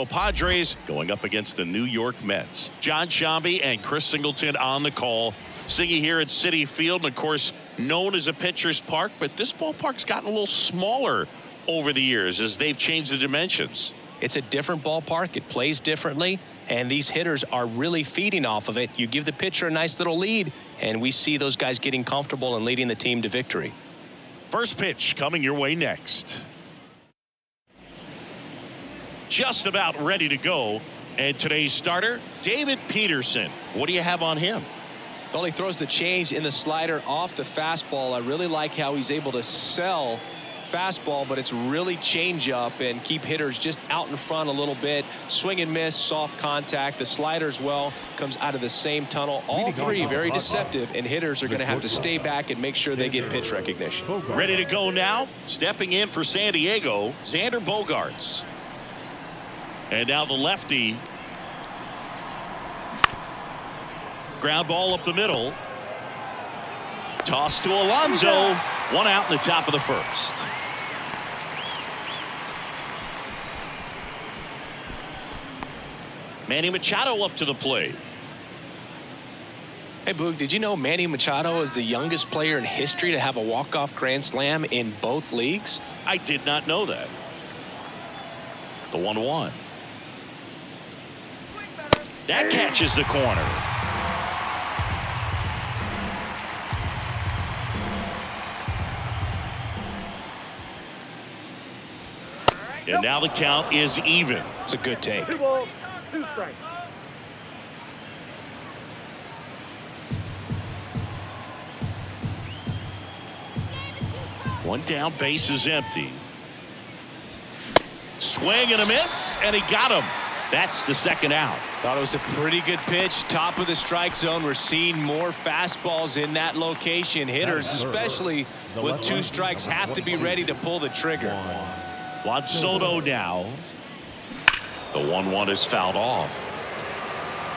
Padres going up against the New York Mets. John Shambi and Chris Singleton on the call. Siggy here at Citi Field, and of course known as a pitcher's park, but this ballpark's gotten a little smaller over the years as they've changed the dimensions. It's a different ballpark. It plays differently, and these hitters are really feeding off of it. You give the pitcher a nice little lead, and we see those guys getting comfortable and leading the team to victory. First pitch coming your way next. Just about ready to go, and today's starter, David Peterson. What do you have on him? Well, he throws the change in the slider off the fastball. I really like how he's able to sell fastball, but it's really change up and keep hitters just out in front a little bit. Swing and miss, soft contact. The slider as well comes out of the same tunnel. All three very deceptive, and hitters are going to have to stay back and make sure they get pitch recognition. Ready to go now. Stepping in for San Diego, Xander Bogaerts. And now the lefty. Ground ball up the middle. Toss to Alonso. One out in the top of the first. Manny Machado up to the plate. Hey, Boog, did you know Manny Machado is the youngest player in history to have a walk-off grand slam in both leagues? I did not know that. The 1-1. That catches the corner. And now the count is even. It's a good take. 2 balls, 2 strikes. One down, base is empty. Swing and a miss, and he got him. That's the second out. Thought it was a pretty good pitch. Top of the strike zone. We're seeing more fastballs in that location. Hitters, especially with 2 strikes, have to be ready to pull the trigger. Juan Soto now. The 1-1 is fouled off.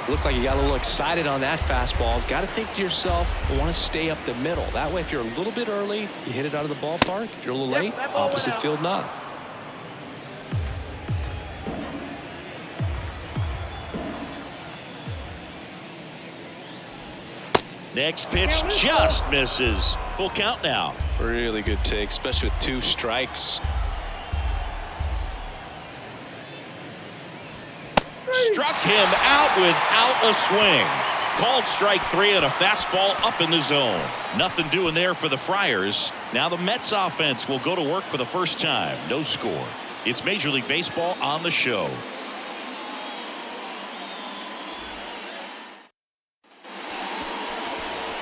Looked like you got a little excited on that fastball. Got to think to yourself, I want to stay up the middle. That way, if you're a little bit early, you hit it out of the ballpark. If you're a little late, opposite field not. Next pitch just misses. Full count now. Really good take, especially with 2 strikes. Struck him out without a swing. Called strike 3 and a fastball up in the zone. Nothing doing there for the Friars. Now the Mets offense will go to work for the first time. No score. It's Major League Baseball on the show.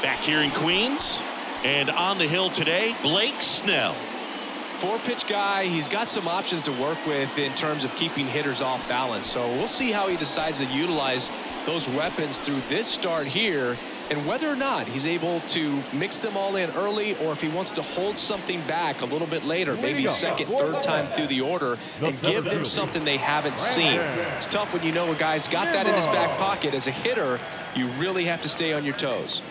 Back here in Queens, and on the hill today, Blake Snell. 4-pitch guy. He's got some options to work with in terms of keeping hitters off balance. So we'll see how he decides to utilize those weapons through this start here, and whether or not he's able to mix them all in early, or if he wants to hold something back a little bit later, maybe second, third time through the order, and give them something they haven't seen. It's tough when you know a guy's got that in his back pocket. As a hitter, you really have to stay on your toes.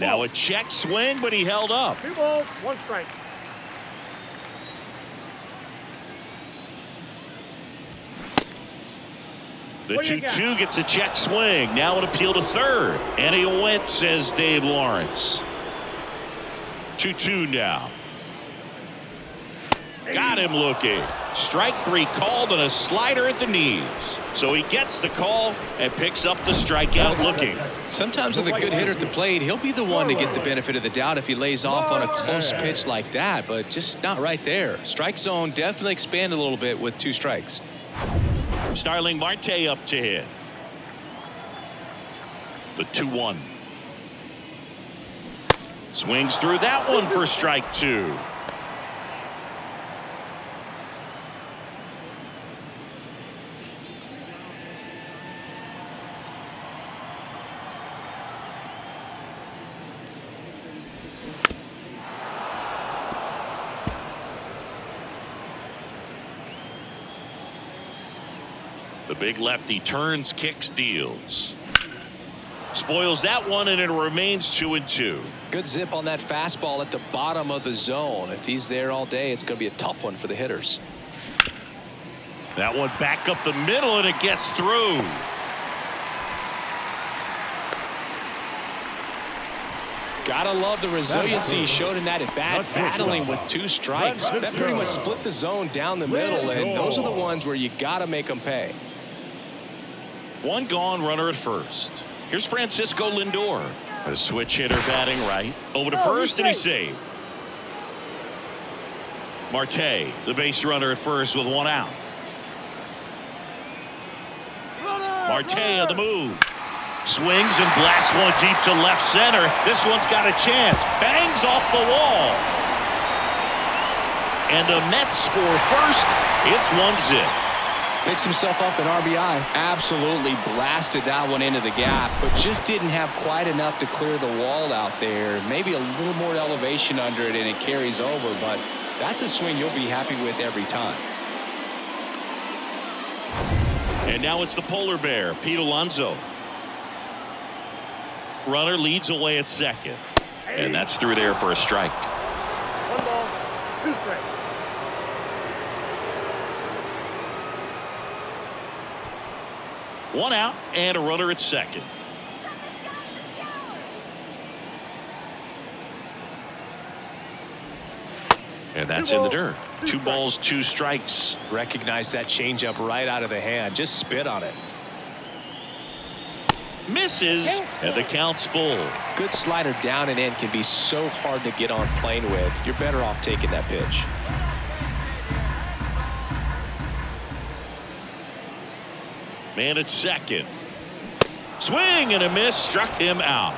Now a check swing, but he held up. 2 balls, 1 strike. The 2-2 gets a check swing. Now an appeal to third. And he went, says Dave Lawrence. 2-2 now. Got him looking. Strike 3 called and a slider at the knees. So he gets the call and picks up the strikeout looking. Sometimes with a good hitter at the plate, he'll be the one to get the benefit of the doubt if he lays off on a close pitch like that, but just not right there. Strike zone definitely expand a little bit with 2 strikes. Starling Marte up to hit. The 2-1. Swings through that one for strike 2. The big lefty turns, kicks, deals. Spoils that one, and it remains 2-2. Good zip on that fastball at the bottom of the zone. If he's there all day, it's going to be a tough one for the hitters. That one back up the middle, and it gets through. Gotta love the resiliency he showed in that at bat, battling with 2 strikes. That pretty much split the zone down the middle, and those are the ones where you gotta make them pay. 1 gone, runner at first. Here's Francisco Lindor. A switch hitter batting right. Over to first, and he's safe. Marte, the base runner at first with 1 out. Marte on the move. Swings and blasts one deep to left center. This one's got a chance. Bangs off the wall. And the Mets score first. It's 1-0. Picks himself up an RBI. Absolutely blasted that one into the gap, but just didn't have quite enough to clear the wall out there. Maybe a little more elevation under it and it carries over, but that's a swing you'll be happy with every time. And now it's the polar bear, Pete Alonso. Runner leads away at second. And that's through there for a strike. 1 ball, 2 strikes. One out and a runner at second. And that's in the dirt. 2 balls, 2 strikes. Recognize that changeup right out of the hand. Just spit on it. Misses, and the count's full. Good slider down and in can be so hard to get on plane with. You're better off taking that pitch. Man at second. Swing and a miss, struck him out.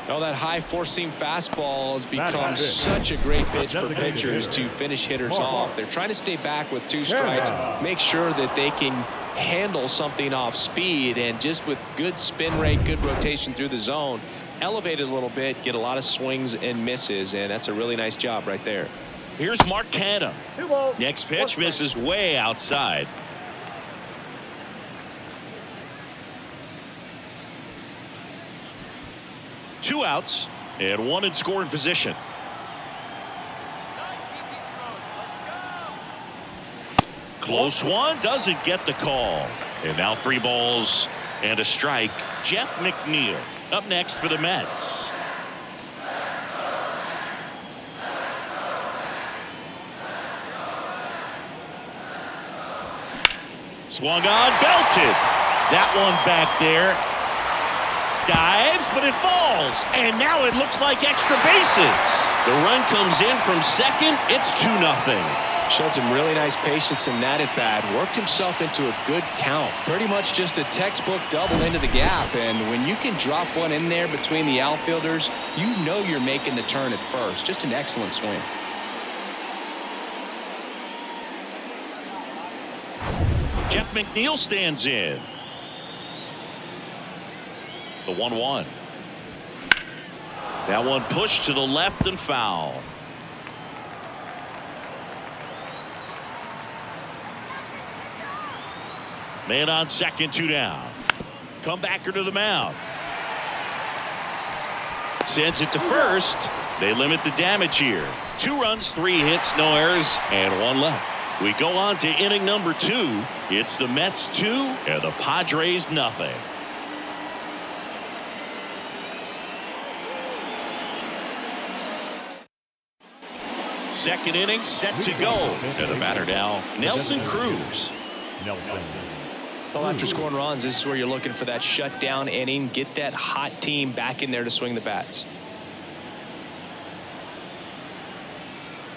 Oh, that high 4-seam fastball has become such a great pitch for pitchers to finish hitters off. They're trying to stay back with 2 strikes, make sure that they can handle something off speed, and just with good spin rate, good rotation through the zone, elevate it a little bit, get a lot of swings and misses, and that's a really nice job right there. Here's Mark Canha. 2 balls. Next pitch misses way outside. Two outs and 1 in scoring position. Close one, doesn't get the call. And now 3 balls and a strike. Jeff McNeil up next for the Mets. Swung on, belted. That one back there. Dives, but it falls. And now it looks like extra bases. The run comes in from second. It's 2-0. Showed some really nice patience in that at bat. Worked himself into a good count. Pretty much just a textbook double into the gap. And when you can drop one in there between the outfielders, you know you're making the turn at first. Just an excellent swing. Jeff McNeil stands in. The 1-1. That one pushed to the left and foul. Man on second, 2 down. Comebacker to the mound. Sends it to first. They limit the damage here. 2 runs, 3 hits, no errors, and 1 left. We go on to inning number 2. It's the Mets 2 and the Padres nothing. Second inning set to go. And the batter now, Nelson Cruz. Well, after scoring runs, this is where you're looking for that shutdown inning. Get that hot team back in there to swing the bats.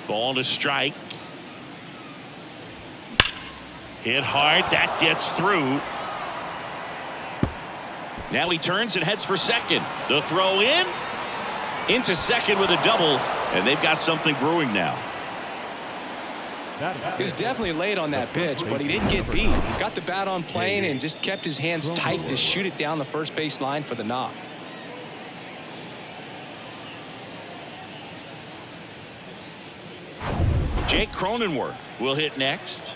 Ball to strike. Hit hard. That gets through. Now he turns and heads for second. The throw in. Into second with a double. And they've got something brewing now. He was definitely late on that pitch, but he didn't get beat. He got the bat on plane and just kept his hands tight to shoot it down the first base line for the knock. Jake Cronenworth will hit next.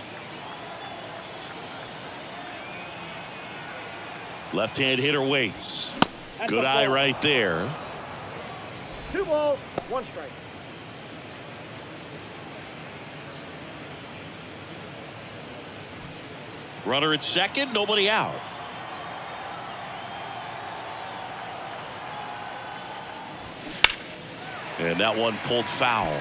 Left-hand hitter waits. Good eye right there. 2 balls, 1 strike. Runner at second, nobody out. And that one pulled foul.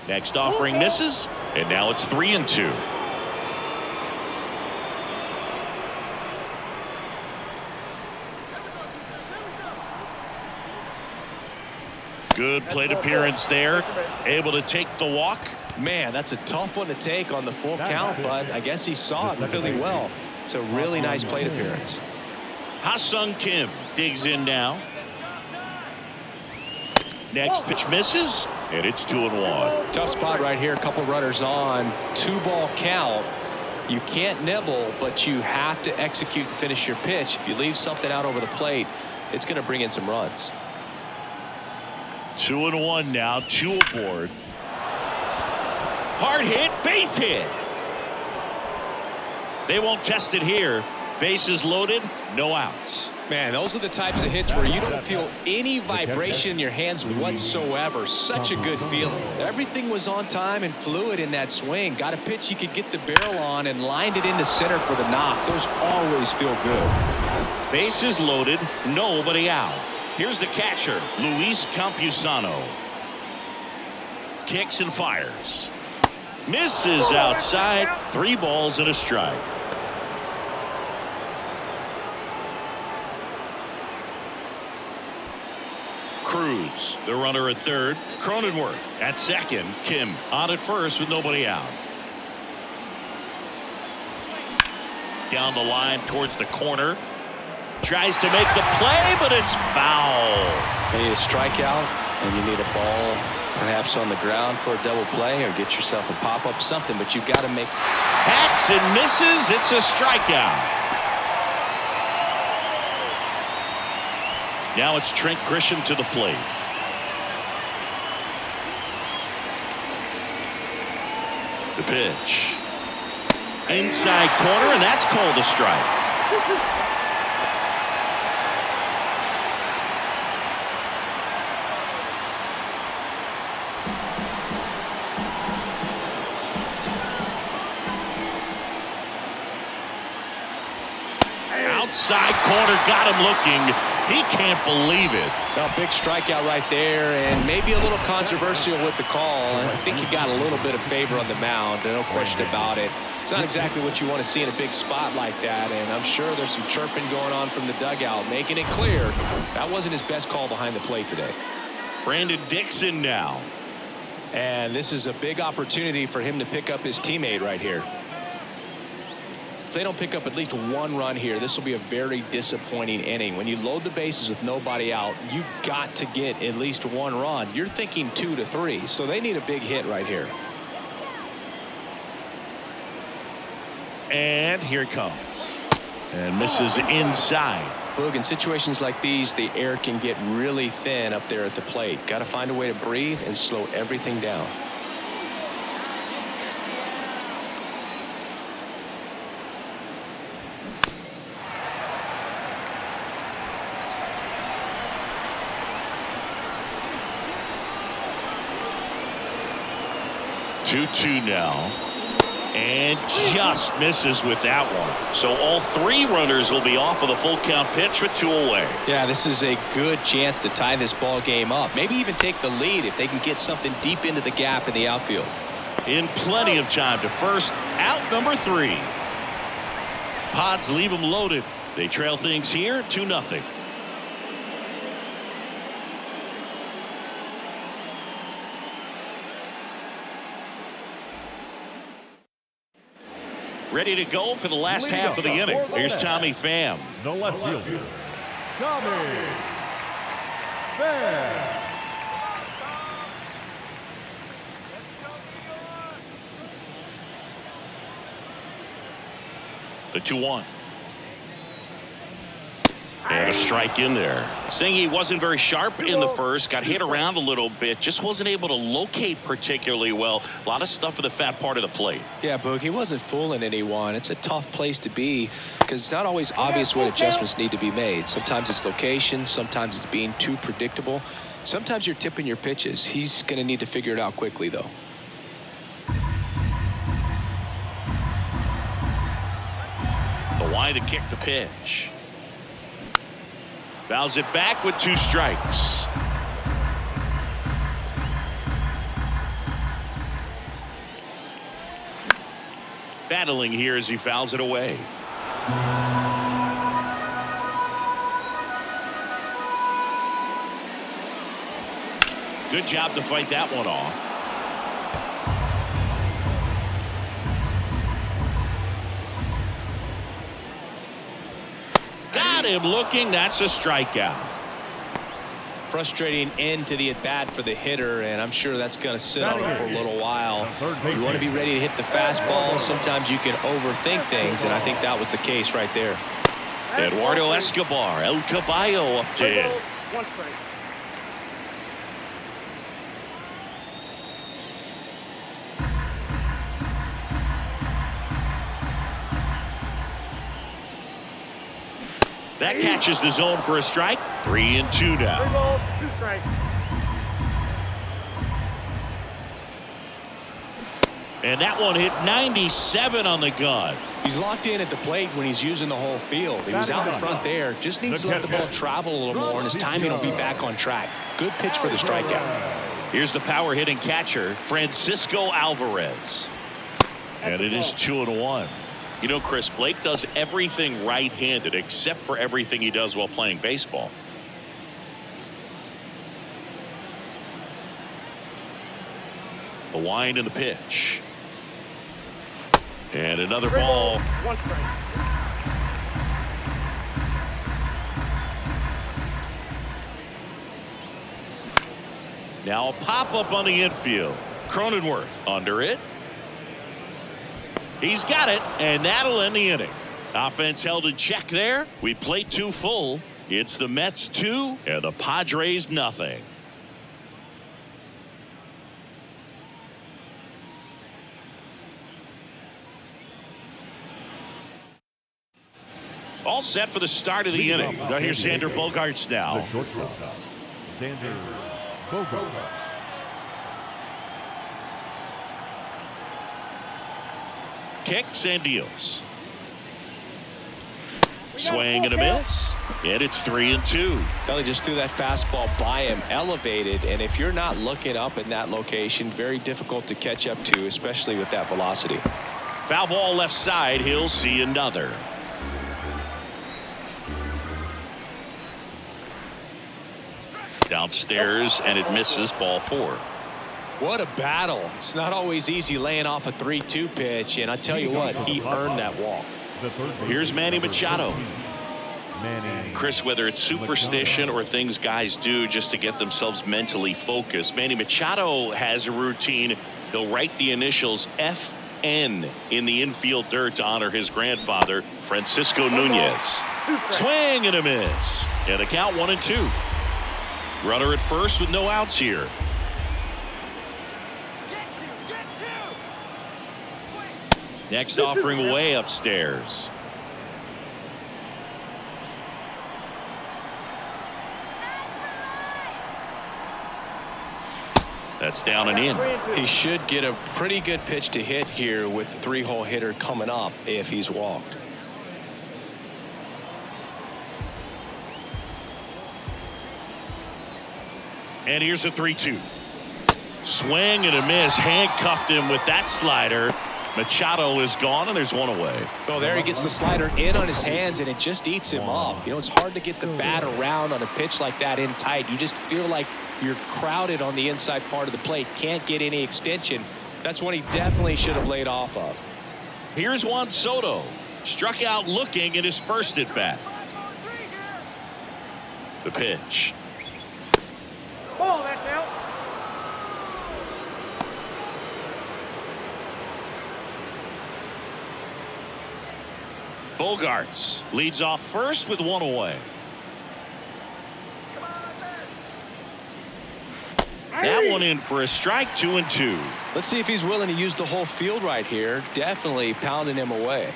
Next offering misses, and now it's 3-2. Good plate appearance there. Able to take the walk. Man, that's a tough one to take on the full count, but I guess he saw it really well. It's a really nice plate appearance. Ha-Sung Kim digs in now. Next pitch misses, and it's 2-1. Tough spot right here. A couple runners on. 2-ball count. You can't nibble, but you have to execute and finish your pitch. If you leave something out over the plate, it's going to bring in some runs. 2-1 now. 2 aboard. Hard hit, base hit. They won't test it here. Bases loaded, no outs. Man, those are the types of hits where you don't feel any vibration in your hands whatsoever. Such a good feeling. Everything was on time and fluid in that swing. Got a pitch you could get the barrel on and lined it into center for the knock. Those always feel good. Bases loaded, nobody out. Here's the catcher, Luis Campusano. Kicks and fires. Misses outside. 3 balls and a strike. Cruz, the runner at third. Cronenworth at second. Kim on at first with nobody out. Down the line towards the corner. Tries to make the play, but it's foul. You need a strikeout, and you need a ball perhaps on the ground for a double play, or get yourself a pop-up, something, but you've got to make. Hacks and misses. It's a strikeout. Now it's Trent Grisham to the plate. The pitch. Inside corner, and that's called a strike. Outside corner, got him looking. He can't believe it. A big strikeout right there, and maybe a little controversial with the call. I think he got a little bit of favor on the mound, no question about it. It's not exactly what you want to see in a big spot like that, and I'm sure there's some chirping going on from the dugout, making it clear that wasn't his best call behind the plate today. Brandon Dixon now. And this is a big opportunity for him to pick up his teammate right here. If they don't pick up at least 1 run here, this will be a very disappointing inning. When you load the bases with nobody out, you've got to get at least 1 run. You're thinking 2 to 3, so they need a big hit right here. And here it comes. And misses inside. Boog, in situations like these, the air can get really thin up there at the plate. Got to find a way to breathe and slow everything down. Two now, and just misses with that one. So all 3 runners will be off of the full count pitch with 2 away. Yeah, this is a good chance to tie this ball game up. Maybe even take the lead if they can get something deep into the gap in the outfield. In plenty of time to first, out number 3. Pods leave them loaded. They trail things here 2-0. Ready to go for the last half of the inning. Here's Tommy Pham. The left fielder, Tommy Pham. The 2-1. And a strike in there. Saying he wasn't very sharp in the first, got hit around a little bit, just wasn't able to locate particularly well. A lot of stuff at the fat part of the plate. Yeah, Boog, he wasn't fooling anyone. It's a tough place to be because it's not always obvious what adjustments need to be made. Sometimes it's location, sometimes it's being too predictable. Sometimes you're tipping your pitches. He's going to need to figure it out quickly, though. The line to kick the pitch. Fouls it back with 2 strikes. Battling here as he fouls it away. Good job to fight that one off. Got him looking. That's a strikeout. Frustrating end to the at-bat for the hitter, and I'm sure that's going to sit on him for a little while. You want to be ready to hit the fastball. Sometimes you can overthink things, and I think that was the case right there. Eduardo Escobar, El Caballo up to hit. 1 strike. That catches the zone for a strike. 3-2 3 now. balls, 2 strikes. And that one hit 97 on the gun. He's locked in at the plate when he's using the whole field. He was out in front there. Just needs to let the ball travel a little more, and his timing will be back on track. Good pitch for the strikeout. Here's the power hitting catcher, Francisco Alvarez. And it is 2-1. You know, Chris, Blake does everything right-handed except for everything he does while playing baseball. The wind and the pitch. And another 3 ball. balls, 1 strike. Now a pop-up on the infield. Cronenworth under it. He's got it, and that'll end the inning. Offense held in check there. We played 2 full. It's the Mets 2 and the Padres nothing. All set for the start of the inning. Now here's Xander Bogaerts now. The shortstop, Xander Bogaerts. Kicks and deals. Swing and a miss. And it's 3-2. Kelly just threw that fastball by him, elevated, and if you're not looking up in that location, very difficult to catch up to, especially with that velocity. Foul ball left side. He'll see another. Downstairs, and it misses, ball 4. What a battle. It's not always easy laying off a 3-2 pitch, and I tell you what, he earned that walk. Here's Manny Machado. Chris, whether it's superstition or things guys do just to get themselves mentally focused, Manny Machado has a routine. He'll write the initials FN in the infield dirt to honor his grandfather, Francisco Nunez. Swing and a miss. And a count 1-2. Runner at first with no outs here. Next offering way upstairs. That's down and in. He should get a pretty good pitch to hit here with the 3-hole hitter coming up if he's walked. And here's a 3-2. Swing and a miss. Handcuffed him with that slider. Machado is gone, and there's one away. Oh, there he gets the slider in on his hands, and it just eats him up. You know, it's hard to get the bat around on a pitch like that in tight. You just feel like you're crowded on the inside part of the plate. Can't get any extension. That's one he definitely should have laid off of. Here's Juan Soto. Struck out looking in his first at bat. The pitch. Ball, that's out. Bogaerts leads off first with one away. That one in for a strike, 2-2. Let's see if he's willing to use the whole field right here. Definitely pounding him away.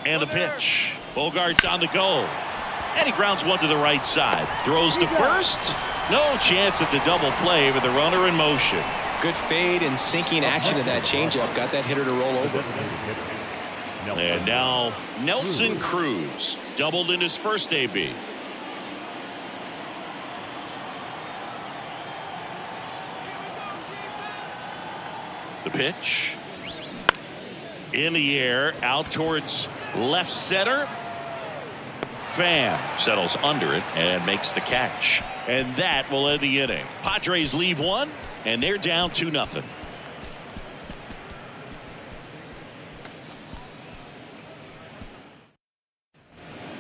And the pitch. Bogart's on the go. And he grounds one to the right side. Throws to first. No chance at the double play with the runner in motion. Good fade and sinking action of that changeup. Got that hitter to roll over. And now Nelson Cruz doubled in his first AB. The pitch. In the air, out towards left center. Pham settles under it and makes the catch. And that will end the inning. Padres leave one, and they're down 2-0.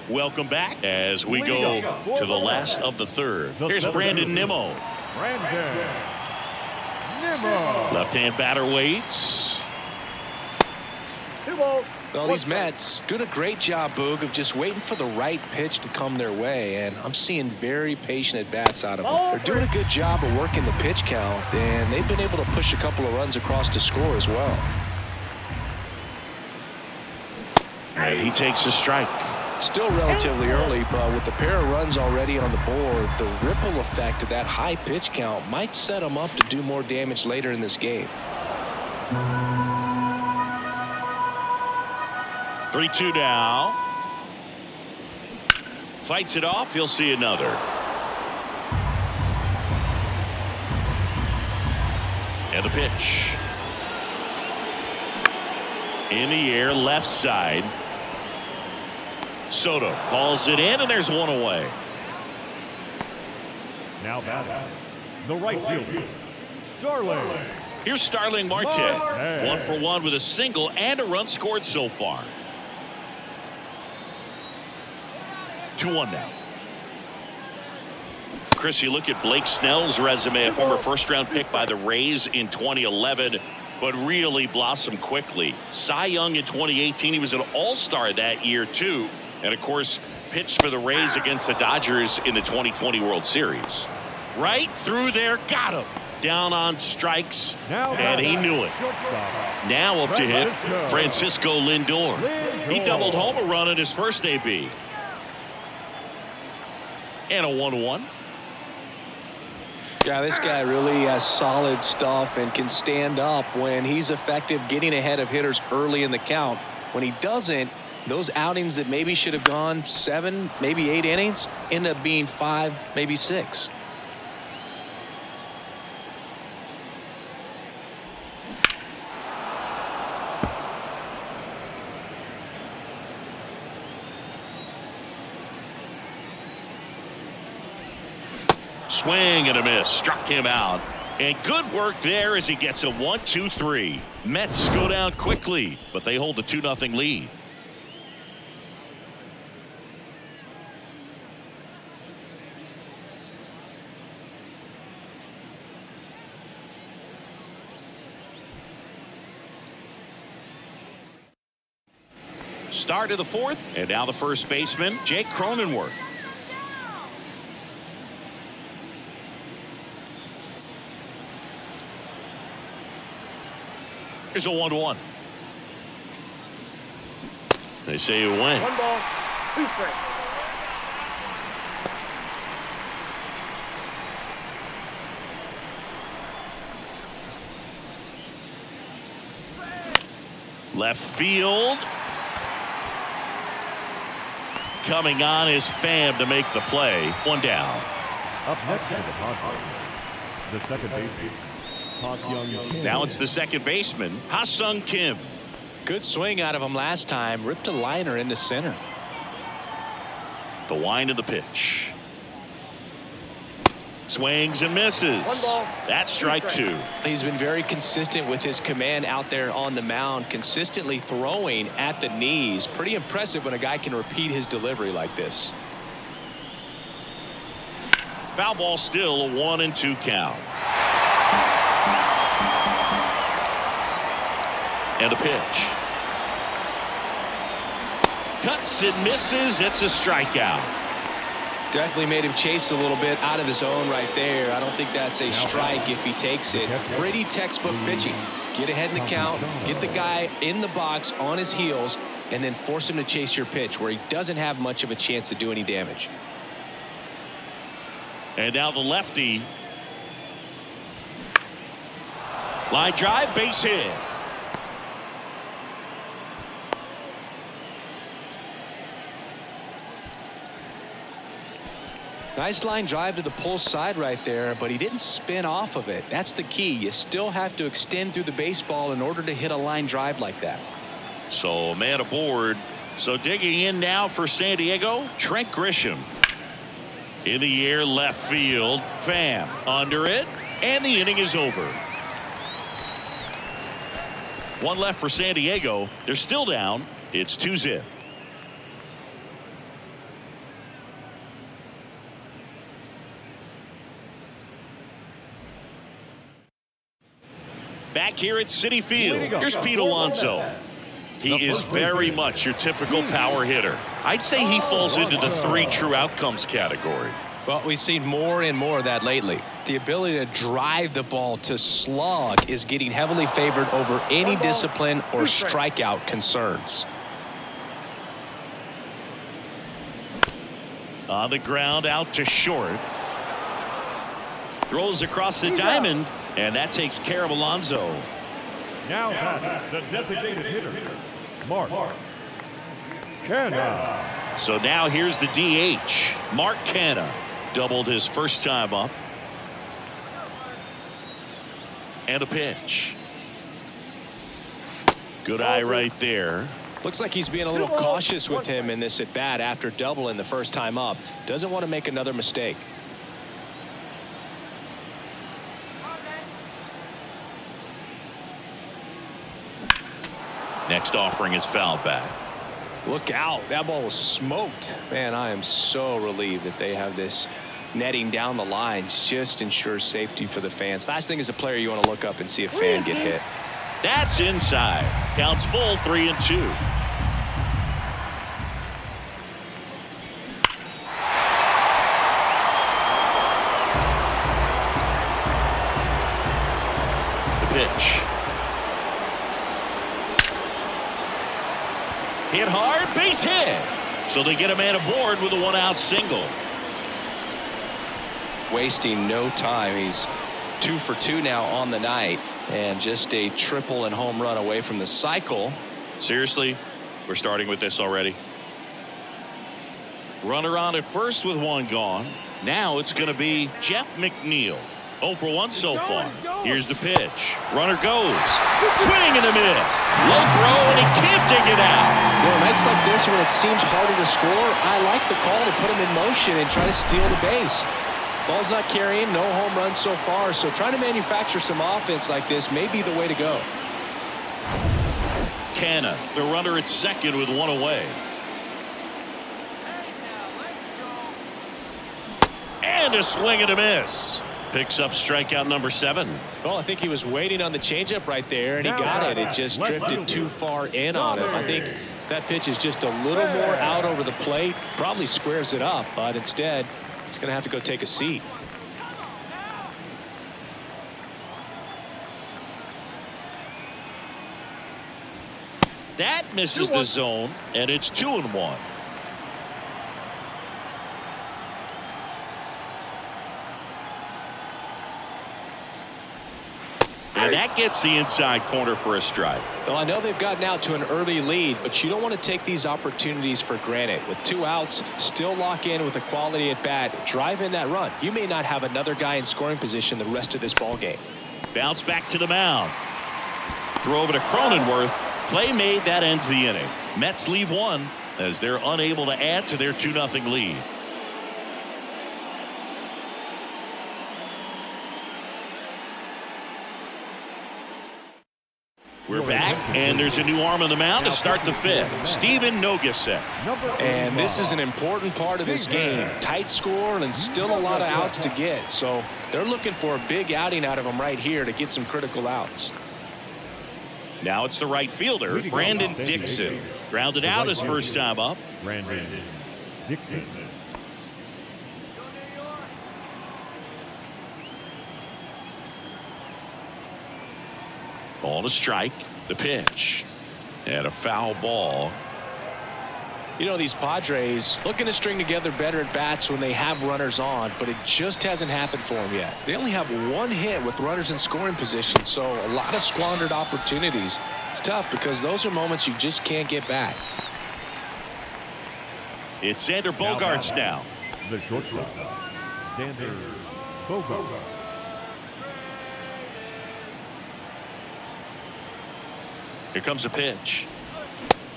Welcome back as we go to the last of the third. Here's Brandon Nimmo. Left-hand batter waits. 2 balls. Well, these Mets doing a great job, Boog, of just waiting for the right pitch to come their way, and I'm seeing very patient at-bats out of them. They're doing a good job of working the pitch count, and they've been able to push a couple of runs across to score as well. And he takes a strike. Still relatively early, but with the pair of runs already on the board, the ripple effect of that high pitch count might set them up to do more damage later in this game. 3-2 now. Fights it off. He'll see another. And the pitch. In the air, left side. Soto calls it in, and there's one away. Now batting, the right fielder, Starling. Here's Starling Marte. 1 for 1 with a single and a run scored so far. 2-1 now. Chris, you look at Blake Snell's resume, a former first-round pick by the Rays in 2011, but really blossomed quickly. Cy Young in 2018. He was an all-star that year, too. And, of course, pitched for the Rays against the Dodgers in the 2020 World Series. Right through there. Got him. Down on strikes. And he knew it. Now up to hit Francisco Lindor. He doubled home a run in his first AB. And a 1-1. Yeah, this guy really has solid stuff and can stand up when he's effective getting ahead of hitters early in the count. When he doesn't, those outings that maybe should have gone 7, maybe 8 innings end up being 5, maybe 6. Swing and a miss. Struck him out. And good work there as he gets a 1-2-3. Mets go down quickly, but they hold the 2-0 lead. Start of the fourth, and now the first baseman, Jake Cronenworth. Here's a 1-1. They say you win. 1 ball, 2 strikes. Left field. Coming on is Pham to make the play. 1 down. Up next to the Padres, the second baseman. Now it's the second baseman, Ha-Sung Kim. Good swing out of him last time. Ripped a liner into center. The wind of the pitch. Swings and misses. 1 ball. That's strike 2. He's been very consistent with his command out there on the mound, consistently throwing at the knees. Pretty impressive when a guy can repeat his delivery like this. Foul ball, still a 1-2 count. And a pitch. Cuts and misses. It's a strikeout. Definitely made him chase a little bit out of his own right there. I don't think that's a strike if he takes it. Pretty textbook pitching. Get ahead in the count, get the guy in the box on his heels, and then force him to chase your pitch where he doesn't have much of a chance to do any damage. And now the lefty. Line drive, base hit. Nice line drive to the pull side right there, but he didn't spin off of it. That's the key. You still have to extend through the baseball in order to hit a line drive like that. So man aboard. So digging in now for San Diego, Trent Grisham. In the air, left field. Pham under it, and the inning is over. One left for San Diego. They're still down. It's 2-0. Back here at Citi Field, here's Pete Alonso. He is very much your typical power hitter. I'd say he falls into the 3 true outcomes category. Well, we've seen more and more of that lately. The ability to drive the ball to slug is getting heavily favored over any discipline or strikeout concerns. On the ground, out to short. Throws across the diamond, and that takes care of Alonso. Now the designated hitter, Mark Canha. So now here's the DH. Mark Canha doubled his first time up. And a pitch. Good eye right there. Looks like he's being a little cautious with him in this at bat after doubling the first time up. Doesn't want to make another mistake. Next offering is fouled back. Look out. That ball was smoked. Man, I am so relieved that they have this netting down the lines. Just ensures safety for the fans. Last thing as a player, you want to look up and see a fan get hit. That's inside. Counts full, 3-2. The pitch. Hit hard, base hit. So they get a man aboard with a 1-out single. Wasting no time. He's 2 for 2 now on the night, and just a triple and home run away from the cycle. Seriously, we're starting with this already. Runner on at first with 1 gone. Now it's going to be Jeff McNeil. 0 for 1 so far. Here's the pitch. Runner goes. Swing and a miss. Low throw, and he can't take it out. Nights like this when it seems harder to score, I like the call to put him in motion and try to steal the base. Ball's not carrying, no home runs so far, so trying to manufacture some offense like this may be the way to go. Canha, the runner at second with 1 away. And a swing and a miss. Picks up strikeout number 7. Well, I think he was waiting on the changeup right there, and he got it. It just drifted too far in on him. I think that pitch is just a little more out over the plate. Probably squares it up, but instead, he's going to have to go take a seat. That misses the zone, and it's 2-1. And that gets the inside corner for a strike. Well, I know they've gotten out to an early lead, but you don't want to take these opportunities for granted. With 2 outs, still lock in with a quality at bat, drive in that run. You may not have another guy in scoring position the rest of this ball game. Bounce back to the mound. Throw over to Cronenworth. Play made, that ends the inning. Mets leave 1 as they're unable to add to their 2-0 lead. We're back, and there's a new arm on the mound to start the 5th. Steven Nogaset. And this is an important part of this game. Tight score and still a lot of outs to get. So they're looking for a big outing out of him right here to get some critical outs. Now it's the right fielder, Brandon Dixon. Grounded out his first time up. Brandon Dixon. Ball to strike. The pitch. And a foul ball. You know, these Padres looking to string together better at bats when they have runners on, but it just hasn't happened for them yet. They only have one hit with runners in scoring position, so a lot of squandered opportunities. It's tough because those are moments you just can't get back. It's Xander Bogaerts now. The shortstop, Xander Bogaerts. Here comes a pitch.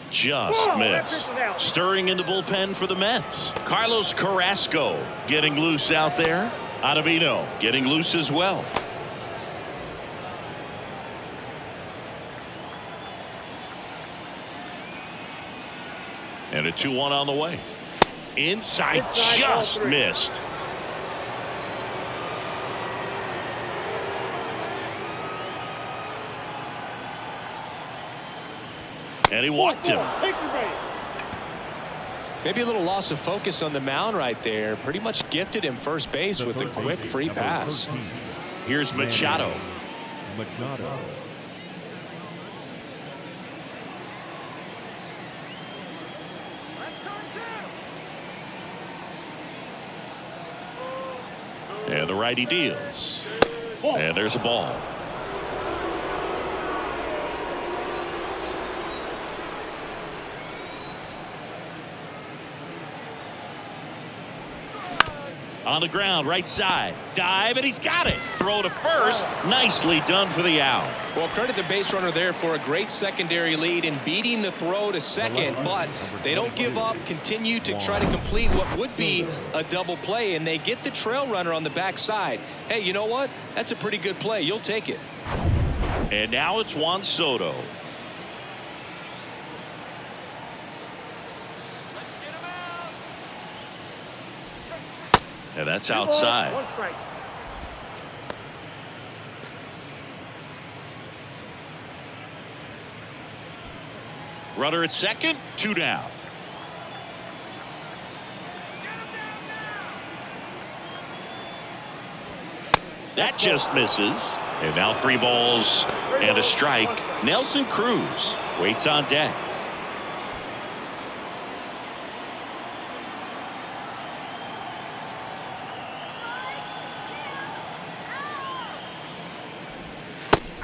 Just missed. Stirring in the bullpen for the Mets. Carlos Carrasco getting loose out there. Ottavino getting loose as well. And a 2-1 on the way. Inside, just missed. And he walked him. Maybe a little loss of focus on the mound right there. Pretty much gifted him first base with a quick free pass. Here's Machado. Machado. And the righty deals. And there's a ball. On the ground, right side. Dive, and he's got it. Throw to first. Nicely done for the out. Well, credit the base runner there for a great secondary lead and beating the throw to second, but they don't give up, continue to try to complete what would be a double play, and they get the trail runner on the backside. Hey, you know what? That's a pretty good play. You'll take it. And now it's Juan Soto. And that's outside. Runner at second, 2 down. That just misses. And now 3 balls and a strike. Nelson Cruz waits on deck.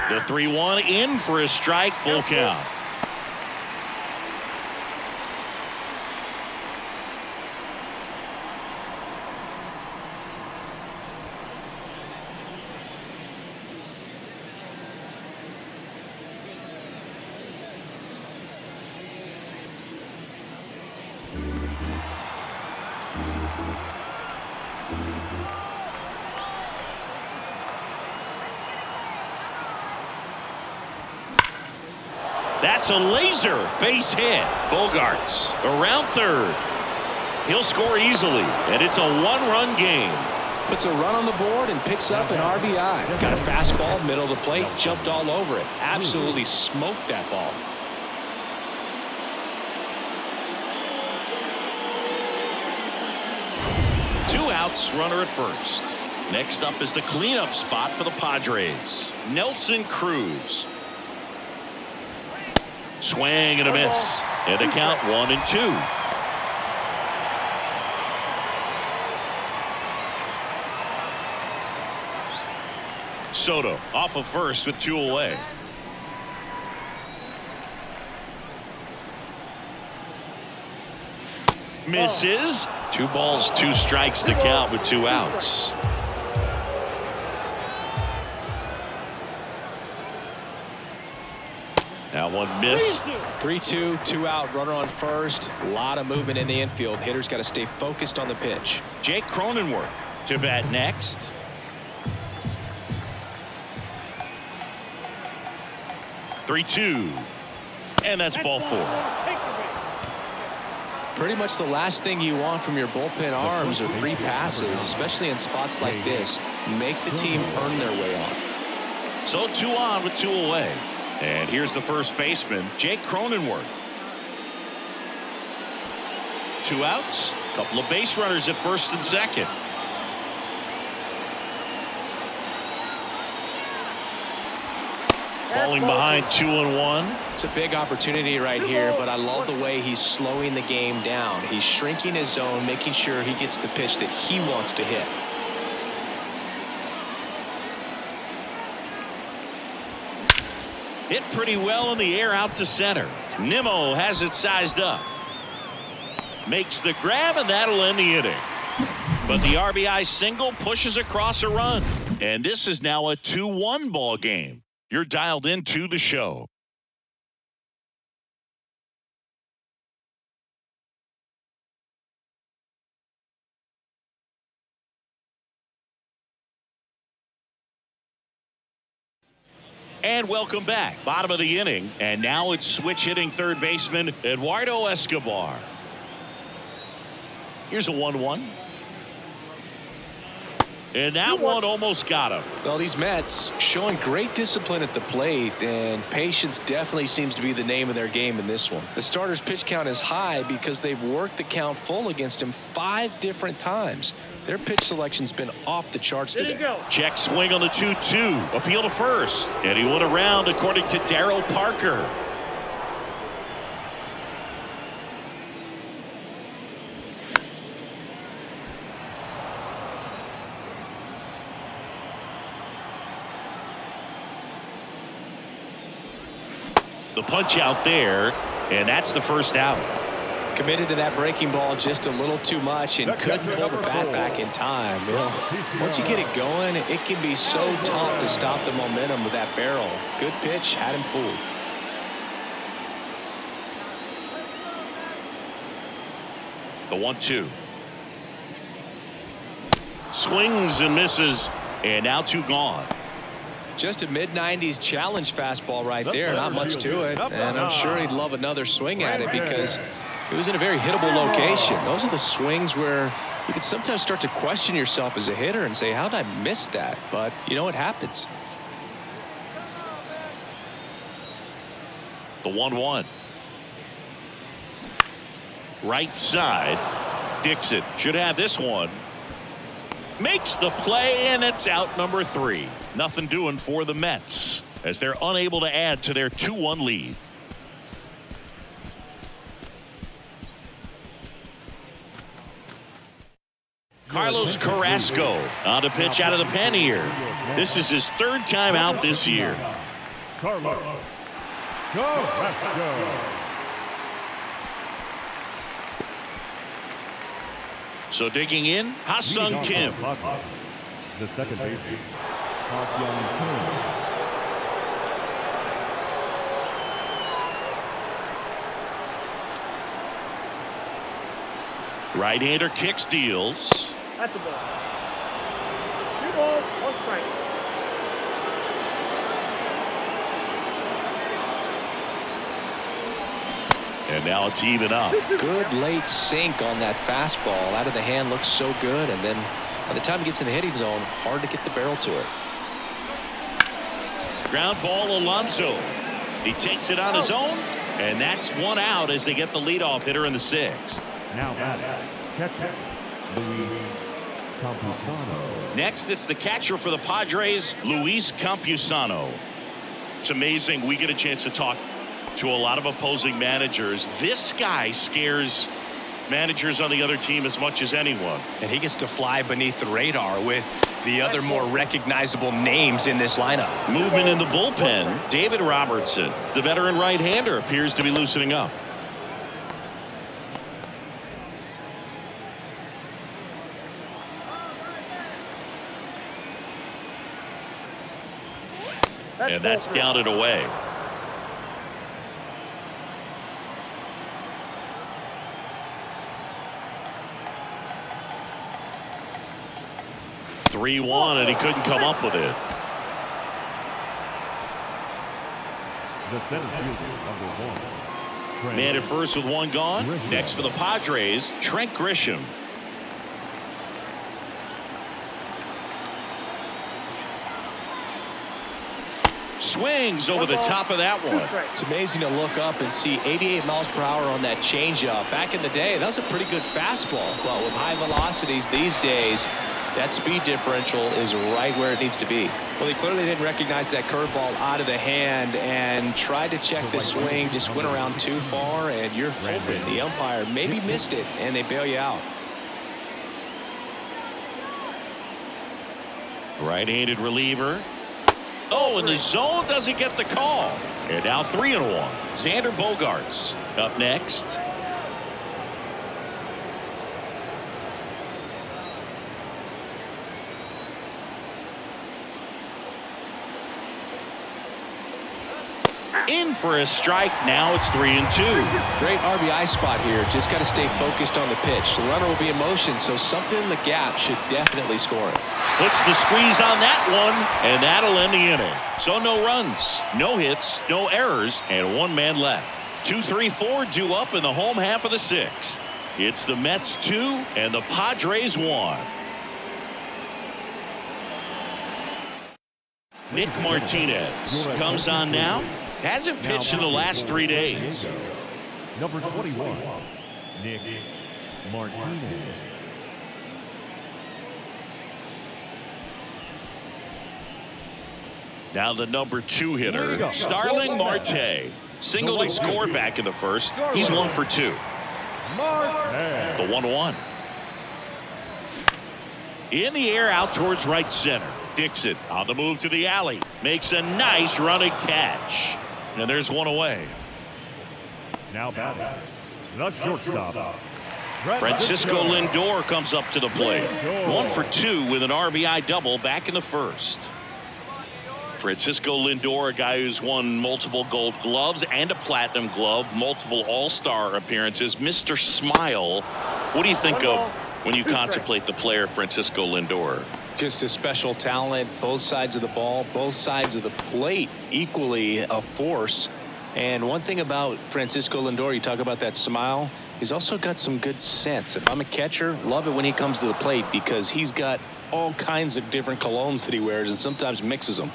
The 3-1 in for a strike, full count. That's a laser base hit. Bogaerts around third. He'll score easily, and it's a 1-run game. Puts a run on the board and picks up an RBI. Got a fastball, middle of the plate, jumped all over it. Absolutely smoked that ball. Two outs, runner at first. Next up is the cleanup spot for the Padres. Nelson Cruz. Swing and a miss. And the count 1-2. Soto off of first with 2 away. Misses. 2 balls, 2 strikes to count with 2 outs. Now one missed. 3-2, 2 out, runner on first. A lot of movement in the infield. Hitters got to stay focused on the pitch. Jake Cronenworth to bat next. Three-2, and that's ball 4. Pretty much the last thing you want from your bullpen arms are free passes, especially in spots like this. Make the team earn their way on. So 2 on with 2 away. And here's the first baseman, Jake Cronenworth. 2 outs, a couple of base runners at first and second. Falling behind 2-1. It's a big opportunity right here, but I love the way he's slowing the game down. He's shrinking his zone, making sure he gets the pitch that he wants to hit. Hit pretty well in the air out to center. Nimmo has it sized up. Makes the grab, and that'll end the inning. But the RBI single pushes across a run. And this is now a 2-1 ball game. You're dialed into the show. And welcome back. Bottom of the inning. And now it's switch hitting third baseman Eduardo Escobar. Here's a 1-1. And that one almost got him. Well, these Mets showing great discipline at the plate, and patience definitely seems to be the name of their game in this one. The starter's pitch count is high because they've worked the count full against him 5 different times. Their pitch selection's been off the charts today. Check swing on the 2-2. Appeal to first. And he went around according to Darryl Parker. The punch out there, and that's the first out. Committed to that breaking ball just a little too much and couldn't pull the bat back in time. You know, once you get it going, it can be so tough to stop the momentum with that barrel. Good pitch, had him fooled. The 1-2. Swings and misses, and now 2 gone. Just a mid-90s challenge fastball right there. Not much to it. And I'm sure he'd love another swing at it because it was in a very hittable location. Those are the swings where you can sometimes start to question yourself as a hitter and say, how did I miss that? But, you know, it happens. The 1-1. Right side. Dixon should have this one. Makes the play, and it's out number 3. Nothing doing for the Mets as they're unable to add to their 2-1 lead. Carlos Carrasco on a pitch out of the pen here. This is his 3rd time out this year. Carlos Carrasco. So digging in, Ha-Sung Kim. The second baseman, Ha-Sung Kim. Right-hander kicks, deals. That's a ball. 2 balls, 1 strike. And now it's even up. Good late sink on that fastball. Out of the hand, looks so good. And then by the time he gets in the hitting zone, hard to get the barrel to it. Ground ball, Alonso. He takes it on his own. And that's 1 out as they get the leadoff hitter in the 6th. Now batting, catcher, Luis Campusano. Next, it's the catcher for the Padres, Luis Campusano. It's amazing. We get a chance to talk to a lot of opposing managers. This guy scares managers on the other team as much as anyone. And he gets to fly beneath the radar with the other more recognizable names in this lineup. Movement in the bullpen. David Robertson, the veteran right-hander, appears to be loosening up. And that's down and away. (3-1), and he couldn't come up with it. The center fielder, number 1. Man at first with 1 gone. Next for the Padres, Trent Grisham. swings over the top of that one. It's amazing to look up and see 88 miles per hour on that changeup. Back in the day, that was a pretty good fastball. But with high velocities these days, that speed differential is right where it needs to be. Well, he clearly didn't recognize that curveball out of the hand and tried to check the swing, just went around too far, and you're hoping the umpire maybe missed it and they bail you out. Right-handed reliever. Oh, and the zone doesn't get the call. And now 3-1. Xander Bogaerts up next. In for a strike. Now it's 3-2. Great RBI spot here. Just got to stay focused on the pitch. The runner will be in motion, so something in the gap should definitely score it. Puts the squeeze on that one, and that'll end the inning. So no runs, no hits, no errors, and one man left. 2-3-4 due up in the home half of the sixth. It's the Mets 2 and the Padres 1. Nick Martinez comes on now. Hasn't pitched in the last 3 days. Number 21, Nick Martinez. Now the number 2 hitter, Starling Marte. Singled and scored back in the first. He's 1 for 2. The 1-1. In the air out towards right center. Dixon on the move to the alley. Makes a nice running catch. And there's one away. Now batting, the shortstop, Francisco Lindor comes up to the plate. 1 for 2 with an RBI double back in the first. Francisco Lindor, a guy who's won multiple Gold Gloves and a Platinum Glove, multiple All-Star appearances. Mr. Smile, what do you think of when you contemplate the player Francisco Lindor? Just a special talent, both sides of the ball, both sides of the plate, equally a force. And one thing about Francisco Lindor, you talk about that smile, he's also got some good sense. If I'm a catcher, love it when he comes to the plate because he's got all kinds of different colognes that he wears and sometimes mixes them.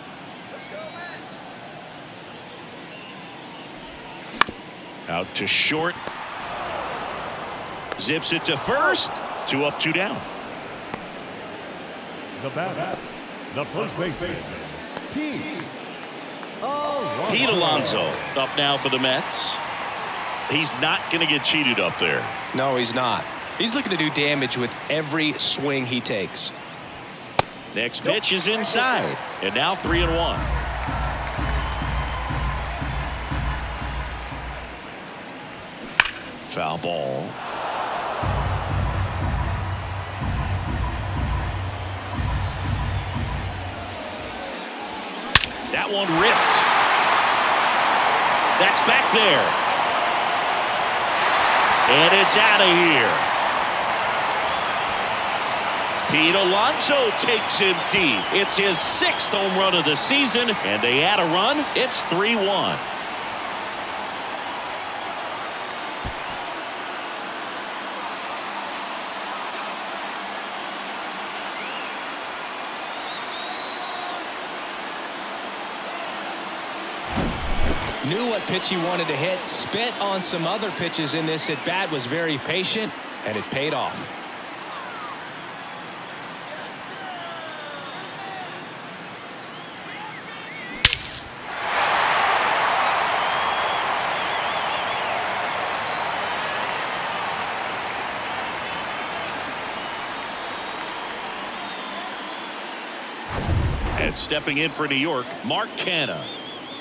Out to short. Zips it to first. 2 up, 2 down. the batter, the first baseman, Pete Alonso up now for the Mets. He's not going to get cheated up there. No, he's not. He's looking to do damage with every swing he takes. Next pitch is inside, and now 3-1. Foul ball. That one ripped. That's back there. And it's out of here. Pete Alonso takes him deep. It's his 6th home run of the season, and they add a run. It's 3-1. Knew what pitch he wanted to hit, spit on some other pitches in this at bat, was very patient, and it paid off. And stepping in for New York, Mark Canha.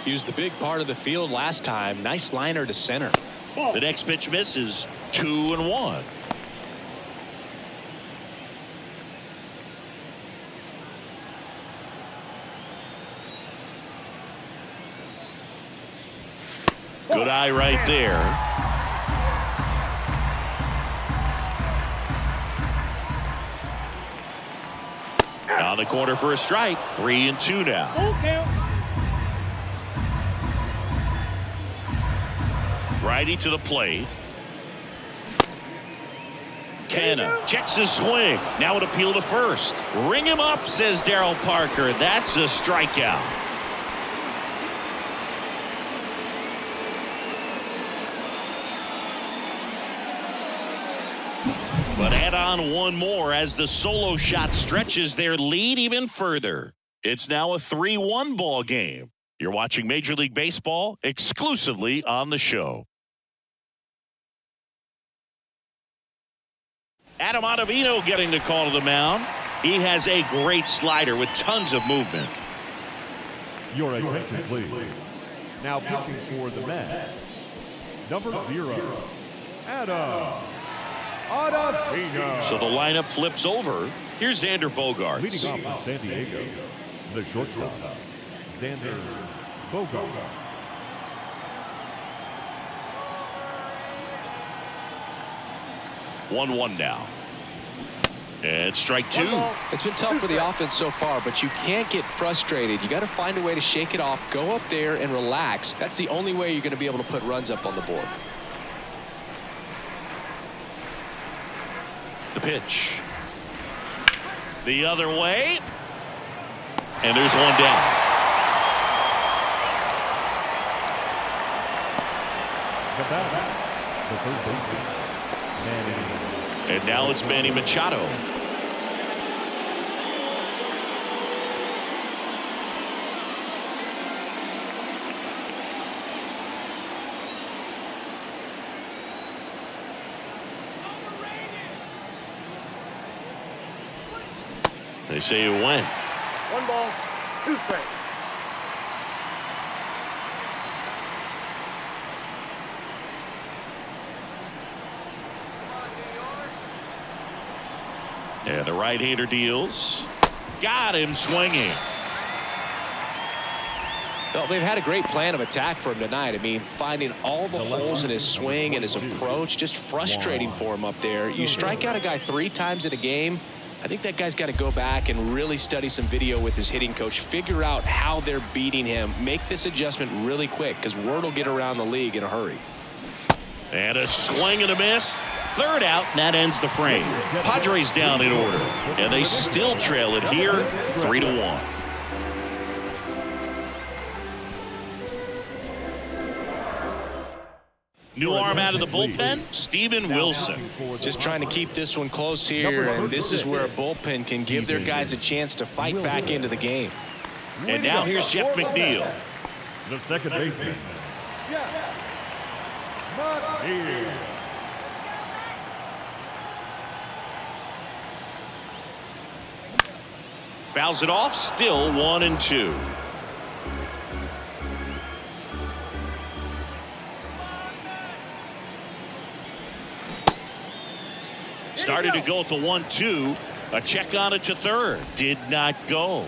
He was the big part of the field last time. Nice liner to center. The next pitch misses. 2-1. Good eye right there. On the corner for a strike. 3-2 now. Righty to the plate. Canha checks his swing. Now an appeal to first. Ring him up, says Darryl Parker. That's a strikeout. But add on one more as the solo shot stretches their lead even further. It's now a 3-1 ball game. You're watching Major League Baseball exclusively on the show. Adam Ottavino getting the call to the mound. He has a great slider with tons of movement. Your attention, please. Now pitching for the Mets, number 0, Adam Ottavino. So the lineup flips over. Here's Xander Bogaerts. Leading off for San Diego, the shortstop, Xander Bogaerts. One now. And strike 2. It's been tough for the offense so far, but you can't get frustrated. You got to find a way to shake it off, go up there and relax. That's the only way you're going to be able to put runs up on the board. The pitch. The other way. And there's one down. The batter, the third baseman, Manny. And now it's Manny Machado. They say you win. 1 ball, 2 strikes. And the right-hander deals. Got him swinging. Well, they've had a great plan of attack for him tonight. I mean, finding all the holes in his swing and his approach, just frustrating for him up there. You strike out a guy 3 times in a game, I think that guy's got to go back and really study some video with his hitting coach, figure out how they're beating him, make this adjustment really quick because word will get around the league in a hurry. And a swing and a miss. Third out, and that ends the frame. Padres down in order, and they still trail it here 3-1. New arm out of the bullpen, Steven Wilson. Just trying to keep this one close here, and this is where a bullpen can give their guys a chance to fight back into the game. And now here's Jeff McNeil. The second baseman, McNeil. Fouls it off, still 1-2. Started to go at the 1-2. A check on it to third. Did not go.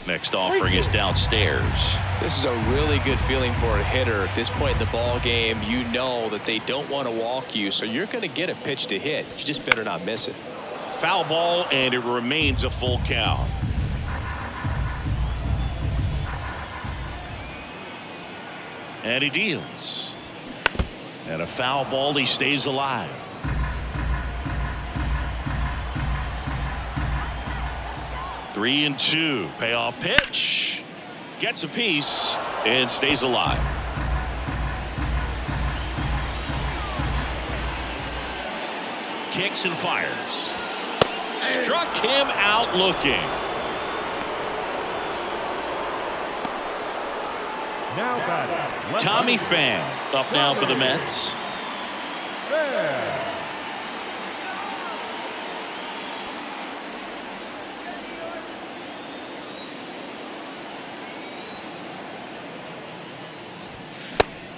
Next offering is downstairs. This is a really good feeling for a hitter at this point in the ball game. You know that they don't want to walk you, so you're going to get a pitch to hit. You just better not miss it. Foul ball, and it remains a full count. And he deals. And a foul ball, he stays alive. Three and two. Payoff pitch. Gets a piece and stays alive. Kicks and fires. Struck him out looking. Now batting, Tommy Pham up now for the Mets.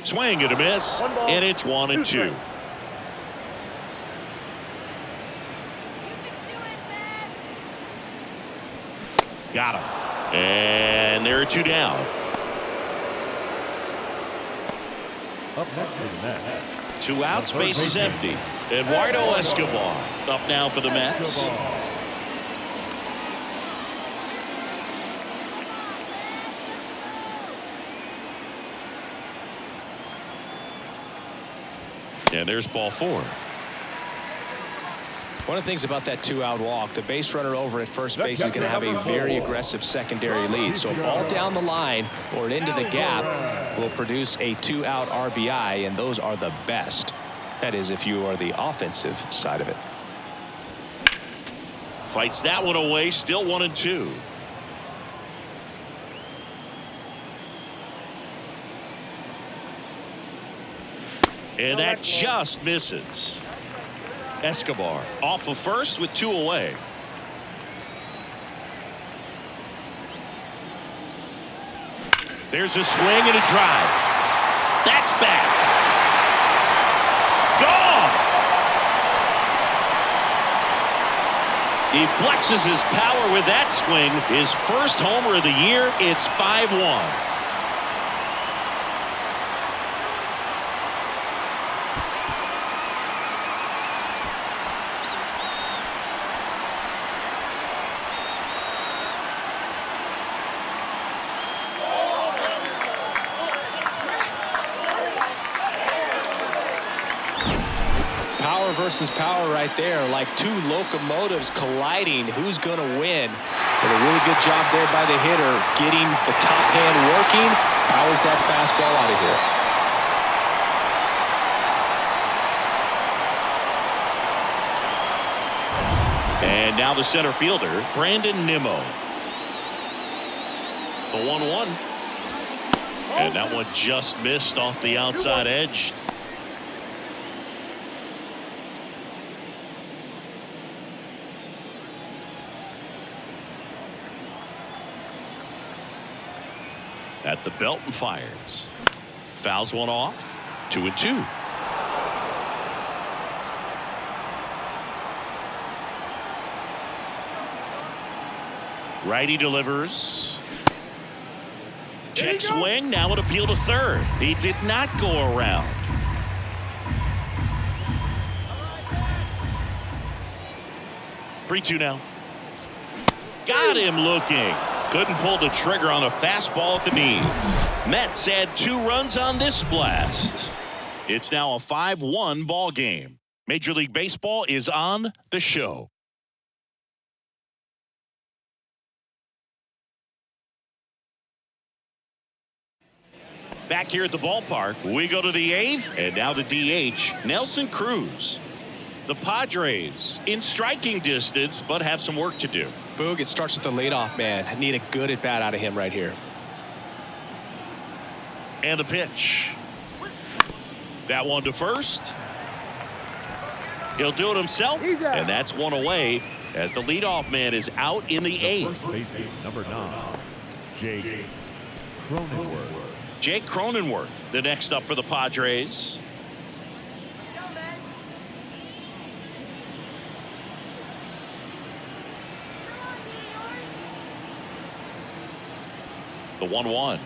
Swing and a miss, and it's 1-2. Got him. And there are two down. Up next for the Mets. 2 outs, base is empty. Eduardo Escobar up now for the Mets. And there's ball 4. One of the things about that 2-out walk, the base runner over at first base is going to have a very aggressive secondary lead. So a ball down the line or into the gap will produce a 2-out RBI, and those are the best. That is, if you are the offensive side of it. Fights that one away, still 1-2. And that just misses. Escobar off of first with 2 away. There's a swing and a drive. That's back. Gone. He flexes his power with that swing. His first homer of the year. It's 5-1. Versus power right there, like 2 locomotives colliding. Who's going to win? But a really good job there by the hitter, getting the top hand working. Powers that fastball out of here. And now the center fielder, Brandon Nimmo. The 1-1. And that one just missed off the outside edge. At the belt and fires. Fouls one off. 2-2. Righty delivers. Check swing. Now an appeal to third. He did not go around. Three, 2 now. Got him looking. Couldn't pull the trigger on a fastball at the knees. Mets add 2 runs on this blast. It's now a 5-1 ball game. Major League Baseball is on the show. Back here at the ballpark, we go to the 8th, and now the DH, Nelson Cruz. The Padres in striking distance, but have some work to do. Boog, it starts with the leadoff man. I need a good at bat out of him right here. And the pitch. That one to first. He'll do it himself, and that's one away as the leadoff man is out in the 8th. First baseman, number 9, Jake Cronenworth. Jake Cronenworth, the next up for the Padres. The 1-1.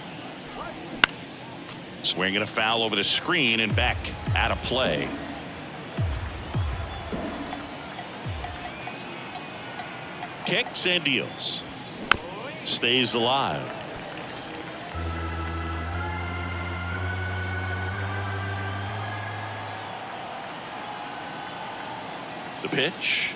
Swinging a foul over the screen and back out of play. Kicks and deals. Stays alive. The pitch.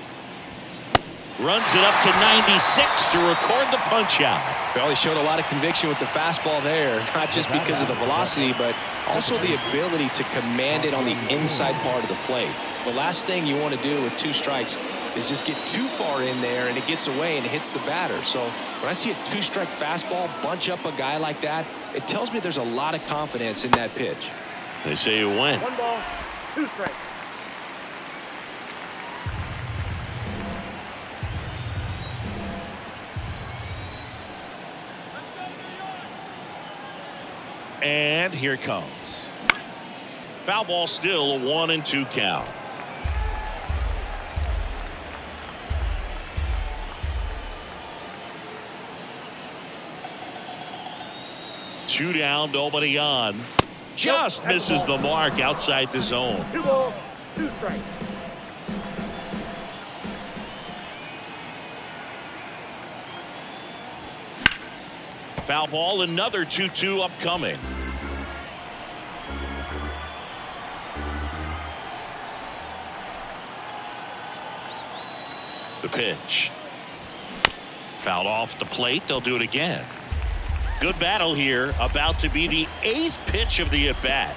Runs it up to 96 to record the punch out. Well, he showed a lot of conviction with the fastball there, not just because of the velocity, but also the ability to command it on the inside part of the plate. The last thing you want to do with 2 strikes is just get too far in there and it gets away and it hits the batter. So when I see a 2-strike fastball bunch up a guy like that, it tells me there's a lot of confidence in that pitch. They say you win. 1 ball, 2 strikes. And here it comes. Foul ball, still a 1-2 count. Two down, nobody on. Just misses the mark outside the zone. 2 balls, 2 strikes. Foul ball, another 2-2 upcoming. The pitch. Fouled off the plate. They'll do it again. Good battle here. About to be the 8th pitch of the at-bat.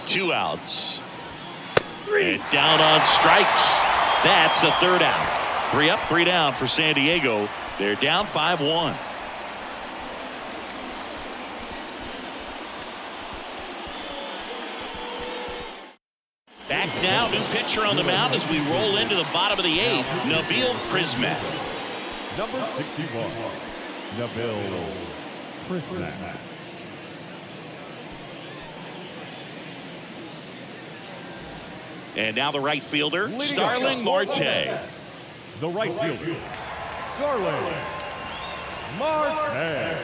Two outs. And down on strikes. That's the 3rd out. 3 up, 3 down for San Diego. They're down 5-1. Back now, new pitcher on the mound as we roll into the bottom of the 8th. Nabil Prismat. Number 61, Nabil Prismat. And now the right fielder, Starling Marte. The right fielder, Starling Marte.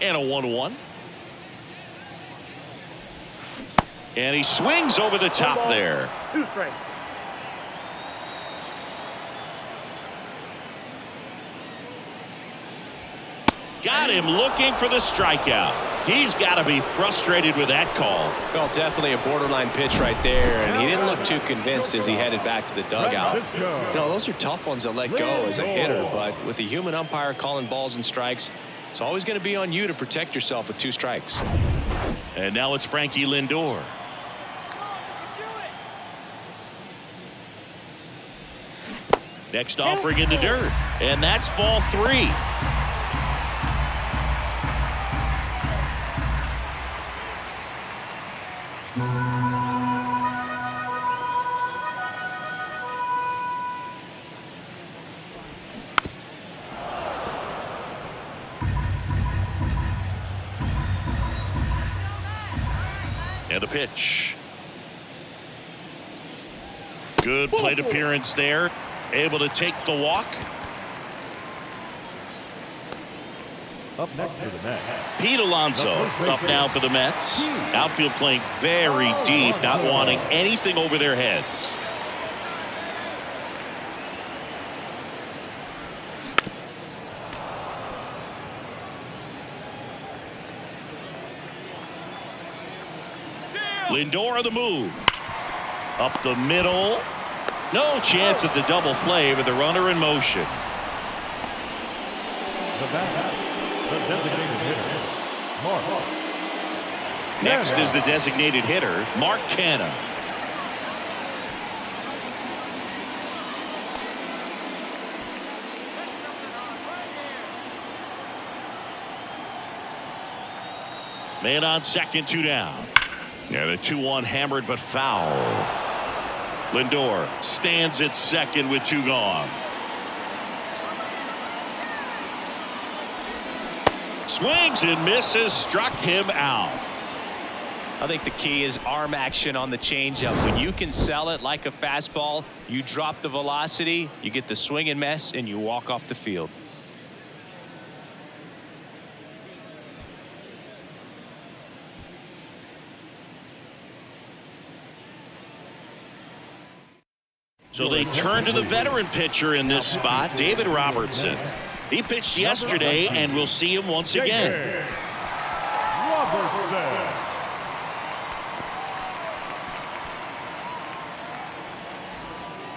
And a 1-1. And he swings over the top there. 2 strikes. Got him looking for the strikeout. He's got to be frustrated with that call. Well, definitely a borderline pitch right there, and he didn't look too convinced as he headed back to the dugout. You know, those are tough ones to let go as a hitter, but with the human umpire calling balls and strikes, it's always going to be on you to protect yourself with 2 strikes. And now it's Frankie Lindor. Next offering in the dirt, and that's ball 3. And the pitch. Good plate appearance there. Able to take the walk. Up next for the Mets, Pete Alonso up now for the Mets. Outfield playing very deep, not wanting anything over their heads. Lindor on the move. Up the middle. No chance at the double play with the runner in motion. the designated hitter, Mark. Next is the designated hitter, Mark Canha. Man on second, 2 down. And a 2-1 hammered but foul. Lindor stands at second with 2 gone. Swings and misses, struck him out. I think the key is arm action on the changeup. When you can sell it like a fastball, you drop the velocity, you get the swing and miss, and you walk off the field. So they turn to the veteran pitcher in this spot, David Robertson. He pitched yesterday, and we'll see him once again. Robertson.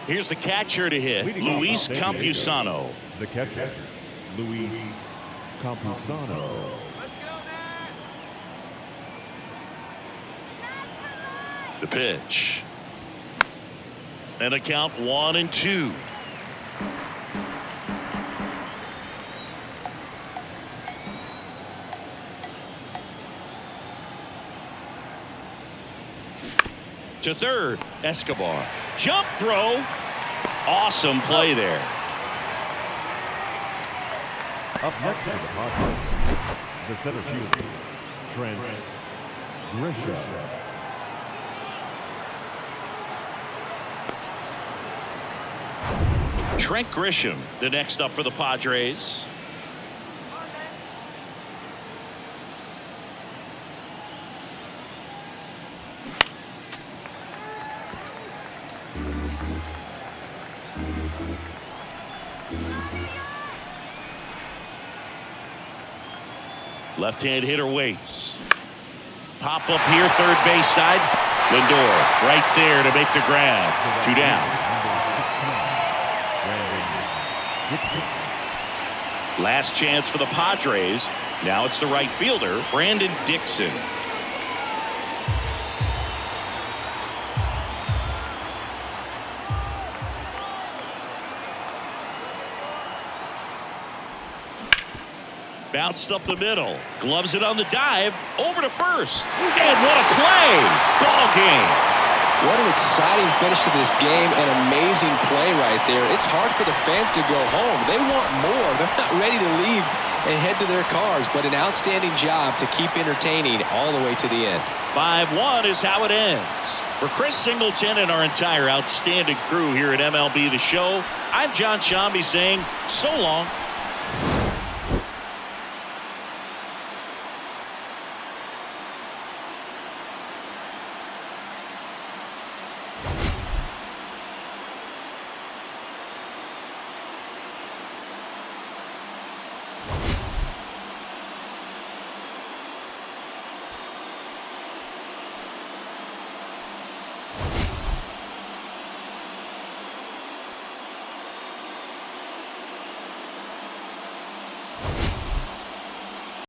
Here's the catcher to hit, Luis Campusano. The catcher, Luis Campusano. The pitch. And a count 1-2. To third, Escobar. Jump throw. Awesome play there. Up next is the Padres, the center fielder, Trent Grisham. Trent Grisham, the next up for the Padres. Left-hand hitter waits. Pop up here, third base side. Lindor right there to make the grab. 2 down. Last chance for the Padres. Now it's the right fielder, Brandon Dixon. Bounced up the middle. Gloves it on the dive. Over to first. And what a play. Ball game. What an exciting finish to this game. An amazing play right there. It's hard for the fans to go home. They want more. They're not ready to leave and head to their cars. But an outstanding job to keep entertaining all the way to the end. 5-1 is how it ends. For Chris Singleton and our entire outstanding crew here at MLB The Show, I'm John Shambi saying so long.